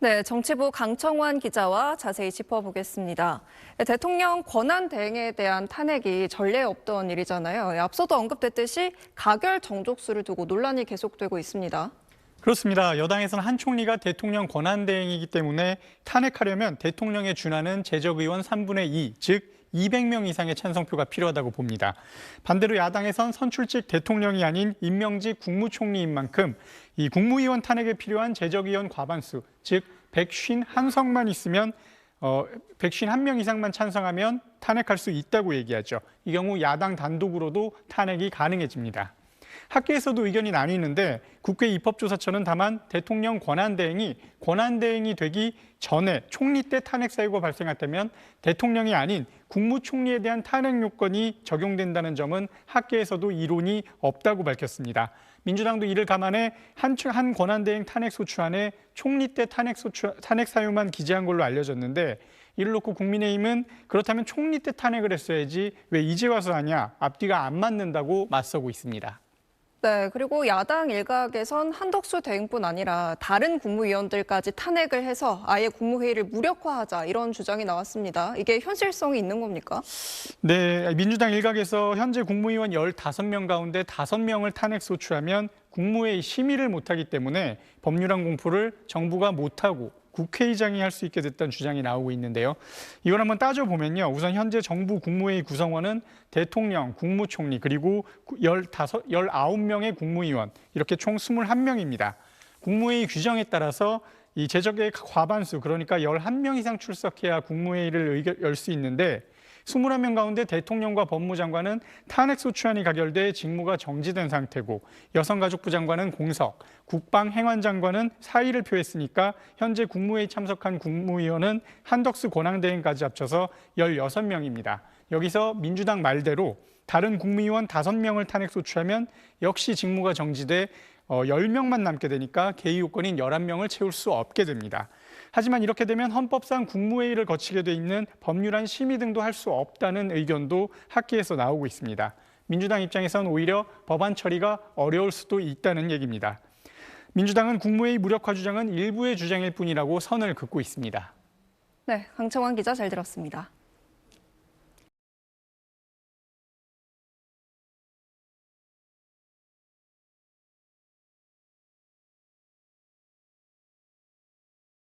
네, 정치부 강청환 기자와 자세히 짚어보겠습니다. 대통령 권한 대행에 대한 탄핵이 전례 없던 일이잖아요. 앞서도 언급됐듯이 가결 정족수를 두고 논란이 계속되고 있습니다. 그렇습니다. 여당에서는 한 총리가 대통령 권한대행이기 때문에 탄핵하려면 대통령에 준하는 재적의원 3분의 2, 즉 200명 이상의 찬성표가 필요하다고 봅니다. 반대로 야당에선 선출직 대통령이 아닌 임명직 국무총리인 만큼 이 국무위원 탄핵에 필요한 재적의원 과반수, 즉 151석만 있으면 151명 이상만 찬성하면 탄핵할 수 있다고 얘기하죠. 이 경우 야당 단독으로도 탄핵이 가능해집니다. 학계에서도 의견이 나뉘는데 국회 입법조사처는 다만 대통령 권한대행이 되기 전에 총리 때 탄핵 사유가 발생했다면 대통령이 아닌 국무총리에 대한 탄핵 요건이 적용된다는 점은 학계에서도 이론이 없다고 밝혔습니다. 민주당도 이를 감안해 한 권한대행 탄핵 소추안에 총리 때 탄핵 사유만 기재한 걸로 알려졌는데 이를 놓고 국민의힘은 그렇다면 총리 때 탄핵을 했어야지 왜 이제 와서 하냐, 앞뒤가 안 맞는다고 맞서고 있습니다. 네, 그리고 야당 일각에선 한덕수 대행뿐 아니라 다른 국무위원들까지 탄핵을 해서 아예 국무회의를 무력화하자 이런 주장이 나왔습니다. 이게 현실성이 있는 겁니까? 네, 민주당 일각에서 현재 국무위원 15명 가운데 5명을 탄핵 소추하면 국무회의 심의를 못하기 때문에 법률안 공포를 정부가 못하고 국회의장이 할 수 있게 됐다는 주장이 나오고 있는데요. 이걸 한번 따져보면요. 우선 현재 정부 국무회의 구성원은 대통령, 국무총리, 그리고 19명의 국무위원, 이렇게 총 21명입니다. 국무회의 규정에 따라서 이 재적의 과반수, 그러니까 11명 이상 출석해야 국무회의를 열 수 있는데 21명 가운데 대통령과 법무장관은 탄핵소추안이 가결돼 직무가 정지된 상태고 여성가족부 장관은 공석, 국방행안장관은 사의를 표했으니까 현재 국무회의 참석한 국무위원은 한덕수 권한대행까지 합쳐서 16명입니다. 여기서 민주당 말대로 다른 국무위원 5명을 탄핵소추하면 역시 직무가 정지돼 10명만 남게 되니까 개의 요건인 11명을 채울 수 없게 됩니다. 하지만 이렇게 되면 헌법상 국무회의를 거치게 돼 있는 법률안 심의 등도 할 수 없다는 의견도 학계에서 나오고 있습니다. 민주당 입장에선 오히려 법안 처리가 어려울 수도 있다는 얘기입니다. 민주당은 국무회의 무력화 주장은 일부의 주장일 뿐이라고 선을 긋고 있습니다. 네, 강청환 기자 잘 들었습니다.